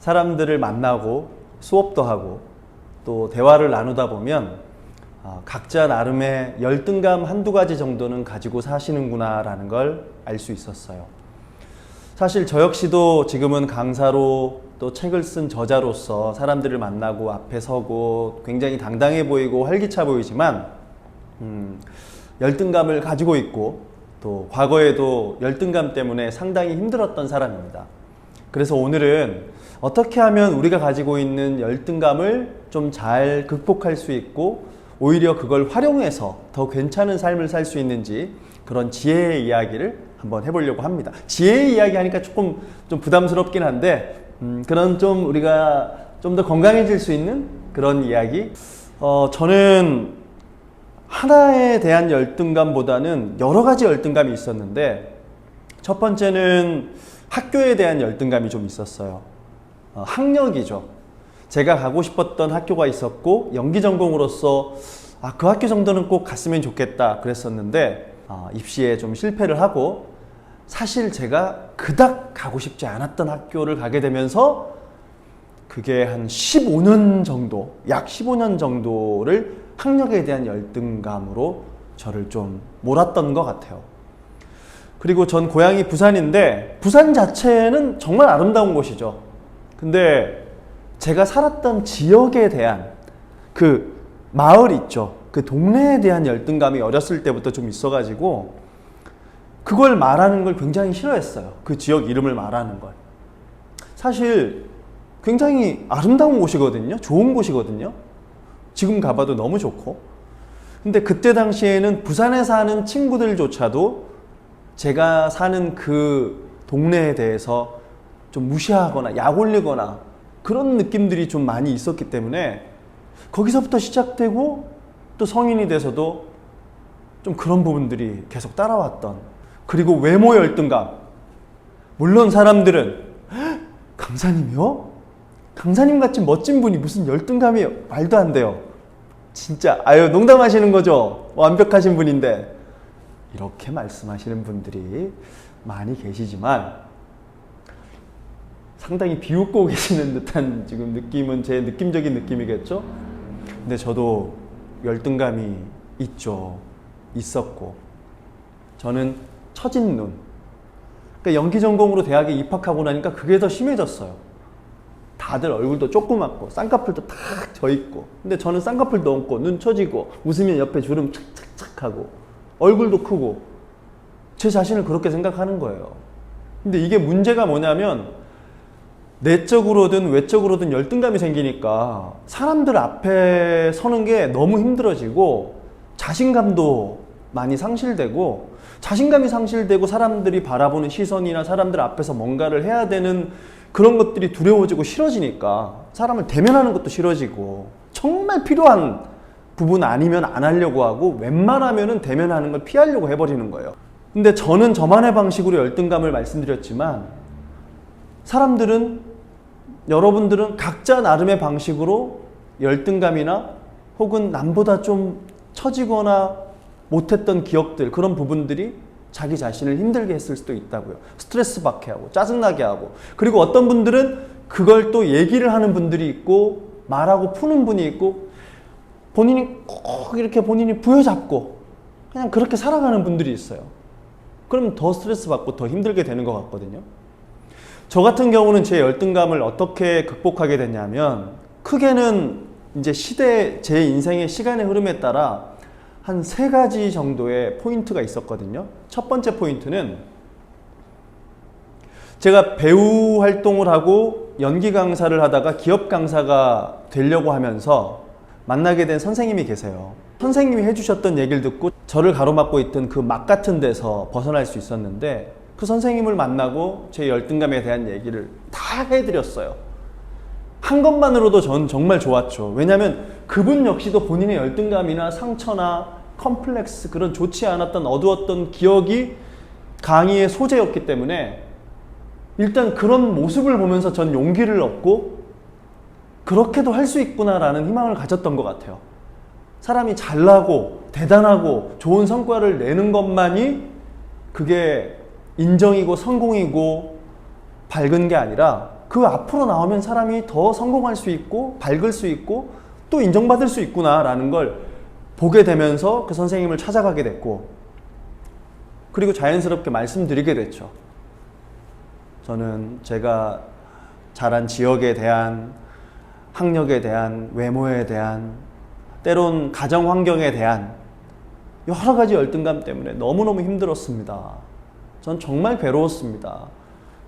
사람들을 만나고 수업도 하고 또 대화를 나누다 보면 각자 나름의 열등감 한두 가지 정도는 가지고 사시는구나 라는 걸 알 수 있었어요. 사실 저 역시도 지금은 강사로 또 책을 쓴 저자로서 사람들을 만나고 앞에 서고 굉장히 당당해 보이고 활기차 보이지만 열등감을 가지고 있고 또 과거에도 열등감 때문에 상당히 힘들었던 사람입니다. 그래서 오늘은 어떻게 하면 우리가 가지고 있는 열등감을 좀 잘 극복할 수 있고 오히려 그걸 활용해서 더 괜찮은 삶을 살 수 있는지 그런 지혜의 이야기를 한번 해보려고 합니다. 지혜의 이야기 하니까 조금 좀 부담스럽긴 한데 그런 좀 우리가 좀 더 건강해질 수 있는 그런 이야기. 저는 하나에 대한 열등감보다는 여러 가지 열등감이 있었는데 첫 번째는 학교에 대한 열등감이 좀 있었어요. 학력이죠. 제가 가고 싶었던 학교가 있었고 연기 전공으로서 그 학교 정도는 꼭 갔으면 좋겠다 그랬었는데 입시에 좀 실패를 하고 사실 제가 그닥 가고 싶지 않았던 학교를 가게 되면서 그게 한 15년 정도, 약 15년 정도를 학력에 대한 열등감으로 저를 좀 몰았던 것 같아요. 그리고 전 고향이 부산인데 부산 자체는 정말 아름다운 곳이죠. 근데 제가 살았던 지역에 대한 그 마을 있죠. 그 동네에 대한 열등감이 어렸을 때부터 좀 있어가지고 그걸 말하는 걸 굉장히 싫어했어요. 그 지역 이름을 말하는 걸. 사실 굉장히 아름다운 곳이거든요. 좋은 곳이거든요. 지금 가봐도 너무 좋고. 근데 그때 당시에는 부산에 사는 친구들조차도 제가 사는 그 동네에 대해서 좀 무시하거나 약 올리거나 그런 느낌들이 좀 많이 있었기 때문에 거기서부터 시작되고 또 성인이 돼서도 좀 그런 부분들이 계속 따라왔던. 그리고 외모 열등감. 물론 사람들은 강사님이요? 강사님 같이 멋진 분이 무슨 열등감이에요? 말도 안 돼요. 진짜 농담하시는 거죠? 완벽하신 분인데. 이렇게 말씀하시는 분들이 많이 계시지만 상당히 비웃고 계시는 듯한 지금 느낌은 제 느낌적인 느낌이겠죠? 근데 저도 열등감이 있죠. 있었고. 저는 처진 눈. 그러니까 연기 전공으로 대학에 입학하고 나니까 그게 더 심해졌어요. 다들 얼굴도 조그맣고 쌍꺼풀도 탁 져있고. 근데 저는 쌍꺼풀도 없고 눈 처지고 웃으면 옆에 주름 착착착 하고 얼굴도 크고 제 자신을 그렇게 생각하는 거예요. 근데 이게 문제가 뭐냐면 내적으로든 외적으로든 열등감이 생기니까 사람들 앞에 서는 게 너무 힘들어지고 자신감도 많이 상실되고 자신감이 상실되고 사람들이 바라보는 시선이나 사람들 앞에서 뭔가를 해야 되는 그런 것들이 두려워지고 싫어지니까 사람을 대면하는 것도 싫어지고 정말 필요한 부분 아니면 안 하려고 하고 웬만하면은 대면하는 걸 피하려고 해버리는 거예요. 근데 저는 저만의 방식으로 열등감을 말씀드렸지만 여러분들은 각자 나름의 방식으로 열등감이나 혹은 남보다 좀 처지거나 못했던 기억들, 그런 부분들이 자기 자신을 힘들게 했을 수도 있다고요. 스트레스 받게 하고 짜증나게 하고. 그리고 어떤 분들은 그걸 또 얘기를 하는 분들이 있고 말하고 푸는 분이 있고 본인이 꼭 이렇게 본인이 부여잡고 그냥 그렇게 살아가는 분들이 있어요. 그럼 더 스트레스 받고 더 힘들게 되는 것 같거든요. 저 같은 경우는 제 열등감을 어떻게 극복하게 됐냐면 크게는 이제 제 인생의 시간의 흐름에 따라 한 3가지 정도의 포인트가 있었거든요. 첫 번째 포인트는 제가 배우 활동을 하고 연기 강사를 하다가 기업 강사가 되려고 하면서 만나게 된 선생님이 계세요. 선생님이 해주셨던 얘기를 듣고 저를 가로막고 있던 그 막 같은 데서 벗어날 수 있었는데 그 선생님을 만나고 제 열등감에 대한 얘기를 다 해드렸어요. 한 것만으로도 전 정말 좋았죠. 왜냐하면 그분 역시도 본인의 열등감이나 상처나 컴플렉스, 그런 좋지 않았던 어두웠던 기억이 강의의 소재였기 때문에 일단 그런 모습을 보면서 전 용기를 얻고 그렇게도 할 수 있구나라는 희망을 가졌던 것 같아요. 사람이 잘나고 대단하고 좋은 성과를 내는 것만이 그게 인정이고 성공이고 밝은 게 아니라 그 앞으로 나오면 사람이 더 성공할 수 있고 밝을 수 있고 또 인정받을 수 있구나라는 걸 보게 되면서 그 선생님을 찾아가게 됐고, 그리고 자연스럽게 말씀드리게 됐죠. 저는 제가 자란 지역에 대한, 학력에 대한, 외모에 대한, 때론 가정 환경에 대한 여러 가지 열등감 때문에 너무너무 힘들었습니다. 전 정말 괴로웠습니다.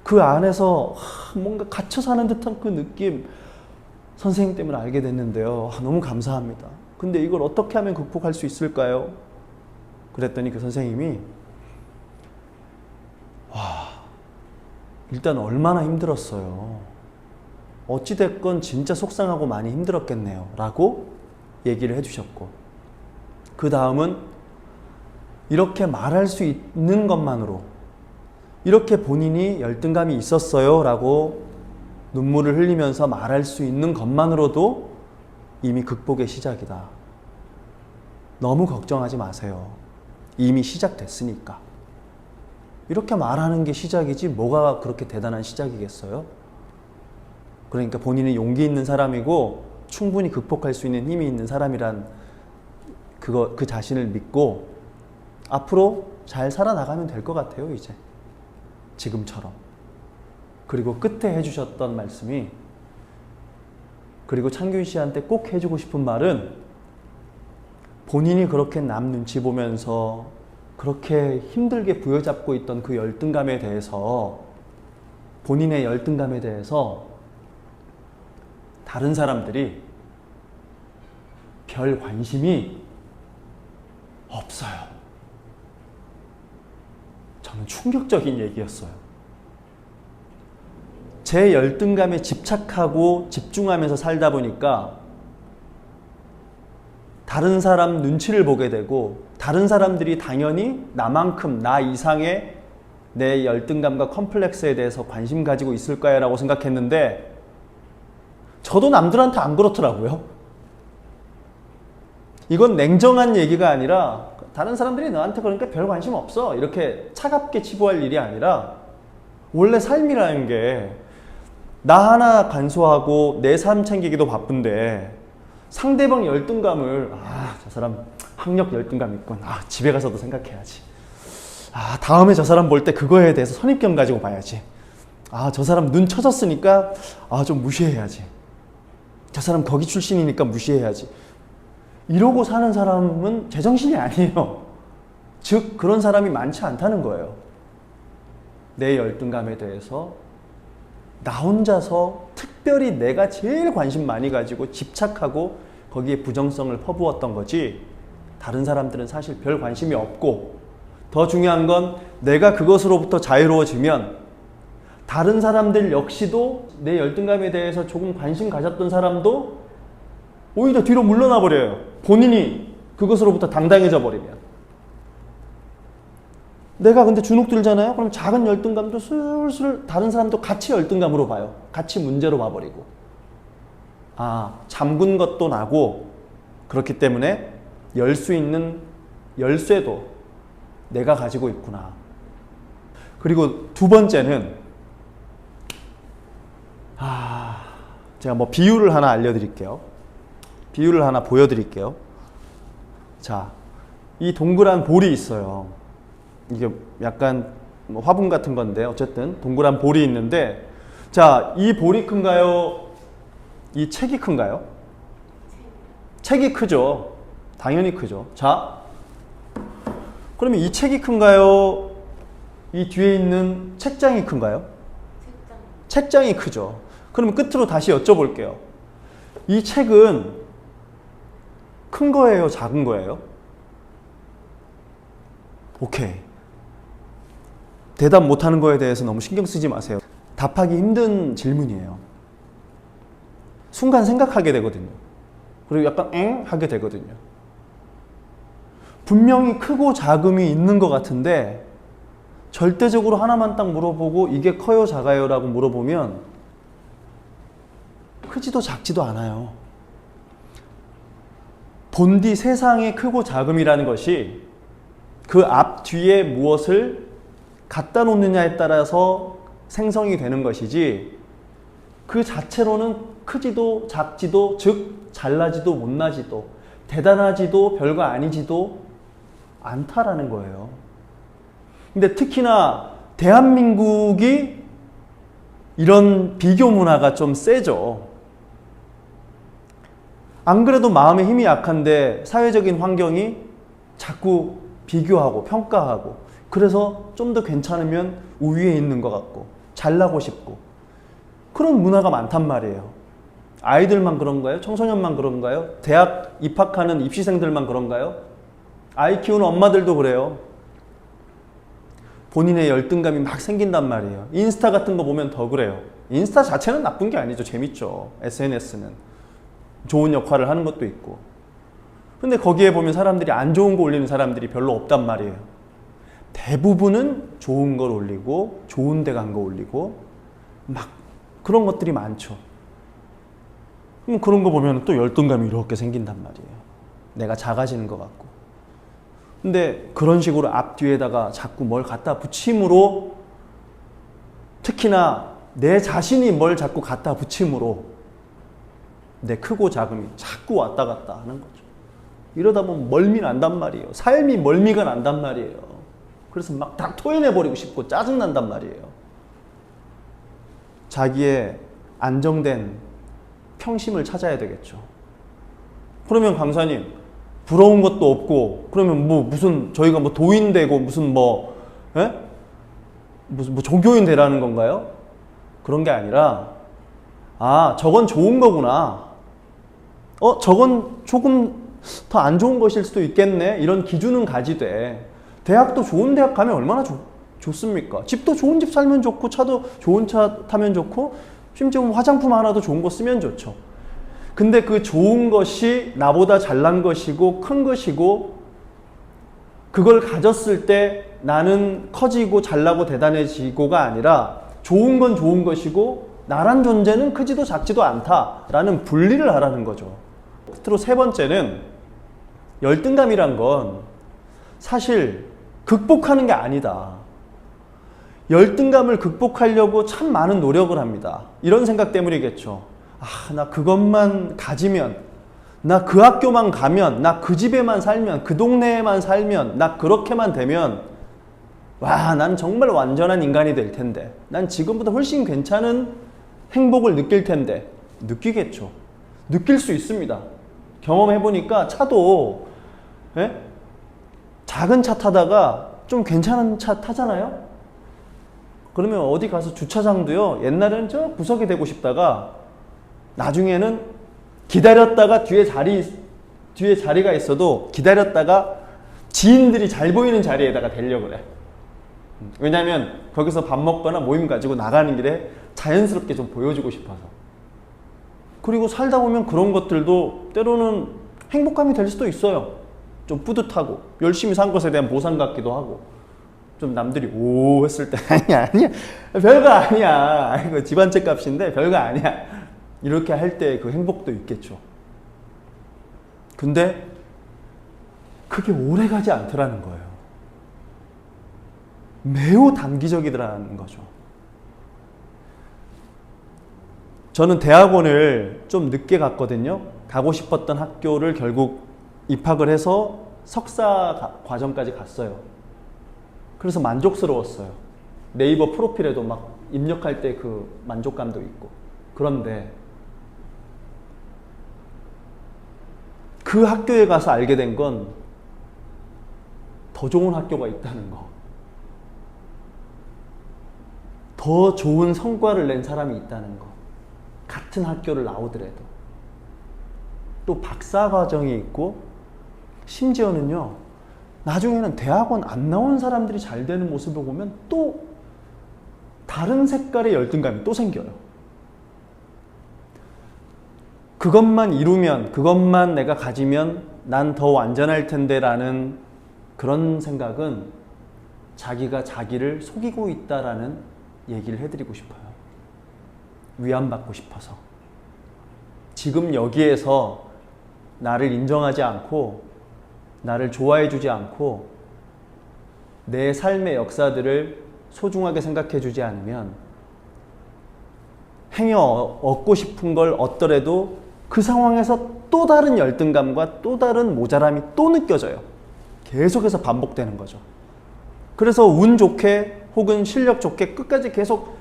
그 안에서 뭔가 갇혀 사는 듯한 그 느낌, 선생님 때문에 알게 됐는데요. 너무 감사합니다. 근데 이걸 어떻게 하면 극복할 수 있을까요? 그랬더니 그 선생님이 일단 얼마나 힘들었어요. 어찌됐건 진짜 속상하고 많이 힘들었겠네요. 라고 얘기를 해주셨고, 그 다음은 이렇게 말할 수 있는 것만으로, 이렇게 본인이 열등감이 있었어요 라고 눈물을 흘리면서 말할 수 있는 것만으로도 이미 극복의 시작이다. 너무 걱정하지 마세요. 이미 시작됐으니까. 이렇게 말하는 게 시작이지 뭐가 그렇게 대단한 시작이겠어요? 그러니까 본인은 용기 있는 사람이고 충분히 극복할 수 있는 힘이 있는 사람이란 그 자신을 믿고 앞으로 잘 살아나가면 될 것 같아요, 이제. 지금처럼. 그리고 끝에 해주셨던 말씀이, 그리고 창균 씨한테 꼭 해주고 싶은 말은, 본인이 그렇게 남 눈치 보면서 그렇게 힘들게 부여잡고 있던 그 열등감에 대해서, 본인의 열등감에 대해서 다른 사람들이 별 관심이 없어요. 저는 충격적인 얘기였어요. 제 열등감에 집착하고 집중하면서 살다 보니까 다른 사람 눈치를 보게 되고, 다른 사람들이 당연히 나만큼, 나 이상의 내 열등감과 컴플렉스에 대해서 관심 가지고 있을 거야 라고 생각했는데, 저도 남들한테 안 그렇더라고요. 이건 냉정한 얘기가 아니라 다른 사람들이 너한테 그러니까 별 관심 없어 이렇게 차갑게 치부할 일이 아니라, 원래 삶이라는 게 나 하나 간소하고 내 삶 챙기기도 바쁜데 상대방 열등감을, 저 사람 학력 열등감 있군, 집에 가서도 생각해야지, 다음에 저 사람 볼 때 그거에 대해서 선입견 가지고 봐야지, 저 사람 눈 쳐졌으니까 좀 무시해야지, 저 사람 거기 출신이니까 무시해야지, 이러고 사는 사람은 제정신이 아니에요. 즉 그런 사람이 많지 않다는 거예요. 내 열등감에 대해서 나 혼자서 특별히 내가 제일 관심 많이 가지고 집착하고 거기에 부정성을 퍼부었던 거지, 다른 사람들은 사실 별 관심이 없고, 더 중요한 건 내가 그것으로부터 자유로워지면 다른 사람들 역시도 내 열등감에 대해서 조금 관심 가졌던 사람도 오히려 뒤로 물러나 버려요. 본인이 그것으로부터 당당해져 버리면. 내가 근데 주눅 들잖아요? 그럼 작은 열등감도 슬슬 다른 사람도 같이 열등감으로 봐요. 같이 문제로 봐버리고. 잠근 것도 나고, 그렇기 때문에 열 수 있는 열쇠도 내가 가지고 있구나. 그리고 두 번째는, 제가 뭐 비유를 하나 알려드릴게요. 비유를 하나 보여드릴게요. 자, 이 동그란 볼이 있어요. 이게 약간 뭐 화분 같은 건데, 어쨌든 동그란 볼이 있는데, 자, 이 볼이 큰가요? 이 책이 큰가요? 책이 크죠. 당연히 크죠. 자, 그러면 이 책이 큰가요? 이 뒤에 있는 책장이 큰가요? 책장이 크죠. 그러면 끝으로 다시 여쭤볼게요. 이 책은 큰 거예요? 작은 거예요? 오케이. 대답 못하는 거에 대해서 너무 신경 쓰지 마세요. 답하기 힘든 질문이에요. 순간 생각하게 되거든요. 그리고 약간 엥? 하게 되거든요. 분명히 크고 작음이 있는 것 같은데 절대적으로 하나만 딱 물어보고 이게 커요 작아요 라고 물어보면 크지도 작지도 않아요. 본디 세상의 크고 작음이라는 것이 그 앞 뒤에 무엇을 갖다 놓느냐에 따라서 생성이 되는 것이지, 그 자체로는 크지도 작지도, 즉 잘나지도 못나지도 대단하지도 별거 아니지도 않다라는 거예요. 근데 특히나 대한민국이 이런 비교 문화가 좀 세죠. 안 그래도 마음의 힘이 약한데 사회적인 환경이 자꾸 비교하고 평가하고, 그래서 좀 더 괜찮으면 우위에 있는 것 같고 잘나고 싶고, 그런 문화가 많단 말이에요. 아이들만 그런가요? 청소년만 그런가요? 대학 입학하는 입시생들만 그런가요? 아이 키우는 엄마들도 그래요. 본인의 열등감이 막 생긴단 말이에요. 인스타 같은 거 보면 더 그래요. 인스타 자체는 나쁜 게 아니죠. 재밌죠. SNS는 좋은 역할을 하는 것도 있고. 근데 거기에 보면 사람들이 안 좋은 거 올리는 사람들이 별로 없단 말이에요. 대부분은 좋은 걸 올리고 좋은 데 간 거 올리고 막 그런 것들이 많죠. 그럼 그런 거 보면 또 열등감이 이렇게 생긴단 말이에요. 내가 작아지는 것 같고. 근데 그런 식으로 앞뒤에다가 자꾸 뭘 갖다 붙임으로, 특히나 내 자신이 뭘 자꾸 갖다 붙임으로 내 크고 작음이 자꾸 왔다 갔다 하는 거죠. 이러다 보면 멀미 난단 말이에요. 삶이 멀미가 난단 말이에요. 그래서 막 다 토해내버리고 싶고 짜증난단 말이에요. 자기의 안정된 평심을 찾아야 되겠죠. 그러면 강사님, 부러운 것도 없고, 그러면 뭐 무슨 저희가 뭐 도인 되고 무슨 뭐, 무슨 뭐 종교인 되라는 건가요? 그런 게 아니라, 아, 저건 좋은 거구나. 저건 조금 더 안 좋은 것일 수도 있겠네. 이런 기준은 가지되, 대학도 좋은 대학 가면 얼마나 좋습니까? 집도 좋은 집 살면 좋고, 차도 좋은 차 타면 좋고, 심지어 화장품 하나도 좋은 거 쓰면 좋죠. 근데 그 좋은 것이 나보다 잘난 것이고 큰 것이고, 그걸 가졌을 때 나는 커지고 잘나고 대단해지고가 아니라 좋은 건 좋은 것이고 나란 존재는 크지도 작지도 않다라는 분리를 하라는 거죠. 끝으로 세 번째는, 열등감이란 건 사실 극복하는 게 아니다. 열등감을 극복하려고 참 많은 노력을 합니다. 이런 생각 때문이겠죠. 아, 나 그것만 가지면, 나 그 학교만 가면, 나 그 집에만 살면, 그 동네에만 살면, 나 그렇게만 되면, 와, 난 정말 완전한 인간이 될 텐데, 난 지금보다 훨씬 괜찮은 행복을 느낄 텐데. 느끼겠죠. 느낄 수 있습니다. 경험해보니까 차도, 작은 차 타다가 좀 괜찮은 차 타잖아요? 그러면 어디 가서 주차장도요, 옛날에는 저 구석에 대고 싶다가 나중에는 기다렸다가 뒤에 자리가 있어도 기다렸다가 지인들이 잘 보이는 자리에다가 대려고 그래. 왜냐면 거기서 밥 먹거나 모임 가지고 나가는 길에 자연스럽게 좀 보여주고 싶어서. 그리고 살다 보면 그런 것들도 때로는 행복감이 될 수도 있어요. 좀 뿌듯하고 열심히 산 것에 대한 보상 같기도 하고, 좀 남들이 오 했을 때 아니야 별거 아니야, 이거 집 한 채 값인데 별거 아니야, 이렇게 할 때 그 행복도 있겠죠. 근데 그게 오래 가지 않더라는 거예요. 매우 단기적이더라는 거죠. 저는 대학원을 좀 늦게 갔거든요. 가고 싶었던 학교를 결국 입학을 해서 석사 과정까지 갔어요. 그래서 만족스러웠어요. 네이버 프로필에도 막 입력할 때 그 만족감도 있고. 그런데 그 학교에 가서 알게 된 건 더 좋은 학교가 있다는 거. 더 좋은 성과를 낸 사람이 있다는 거. 같은 학교를 나오더라도. 또 박사 과정이 있고, 심지어는요, 나중에는 대학원 안 나온 사람들이 잘 되는 모습을 보면 또 다른 색깔의 열등감이 또 생겨요. 그것만 이루면, 그것만 내가 가지면 난 더 완전할 텐데 라는 그런 생각은 자기가 자기를 속이고 있다라는 얘기를 해드리고 싶어요. 위안받고 싶어서. 지금 여기에서 나를 인정하지 않고, 나를 좋아해주지 않고, 내 삶의 역사들을 소중하게 생각해주지 않으면 행여 얻고 싶은 걸 얻더라도 그 상황에서 또 다른 열등감과 또 다른 모자람이 또 느껴져요. 계속해서 반복되는 거죠. 그래서 운 좋게 혹은 실력 좋게 끝까지 계속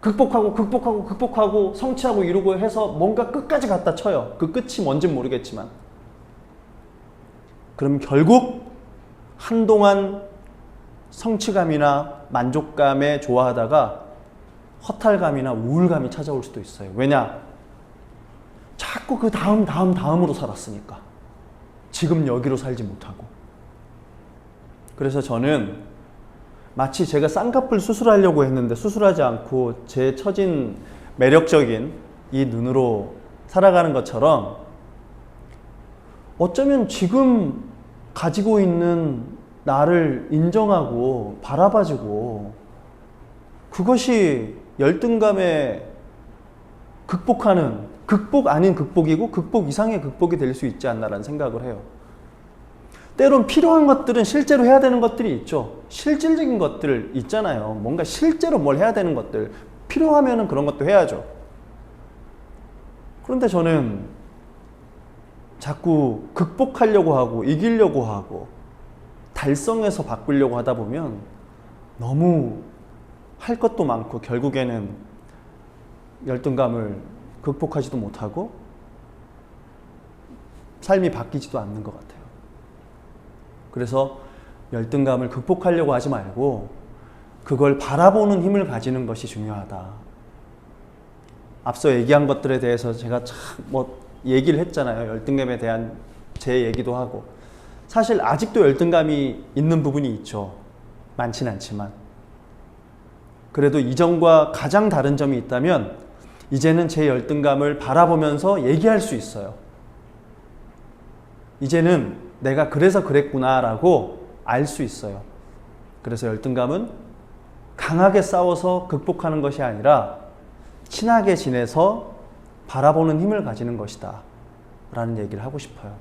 극복하고 성취하고 이루고 해서 뭔가 끝까지 갖다 쳐요. 그 끝이 뭔진 모르겠지만. 그럼 결국 한동안 성취감이나 만족감에 좋아하다가 허탈감이나 우울감이 찾아올 수도 있어요. 왜냐? 자꾸 그 다음으로 살았으니까. 지금 여기로 살지 못하고. 그래서 저는 마치 제가 쌍꺼풀 수술하려고 했는데 수술하지 않고 제 처진 매력적인 이 눈으로 살아가는 것처럼 어쩌면 지금 가지고 있는 나를 인정하고 바라봐주고 그것이 열등감에 극복하는 극복 아닌 극복이고 극복 이상의 극복이 될 수 있지 않나라는 생각을 해요. 때론 필요한 것들은 실제로 해야 되는 것들이 있죠. 실질적인 것들 있잖아요. 뭔가 실제로 뭘 해야 되는 것들 필요하면은 그런 것도 해야죠. 그런데 저는 자꾸 극복하려고 하고 이기려고 하고 달성해서 바꾸려고 하다 보면 너무 할 것도 많고 결국에는 열등감을 극복하지도 못하고 삶이 바뀌지도 않는 것 같아요. 그래서 열등감을 극복하려고 하지 말고 그걸 바라보는 힘을 가지는 것이 중요하다. 앞서 얘기한 것들에 대해서 제가 참 얘기를 했잖아요. 열등감에 대한 제 얘기도 하고. 사실 아직도 열등감이 있는 부분이 있죠. 많진 않지만. 그래도 이전과 가장 다른 점이 있다면 이제는 제 열등감을 바라보면서 얘기할 수 있어요. 이제는 내가 그래서 그랬구나 라고 알 수 있어요. 그래서 열등감은 강하게 싸워서 극복하는 것이 아니라 친하게 지내서 바라보는 힘을 가지는 것이다 라는 얘기를 하고 싶어요.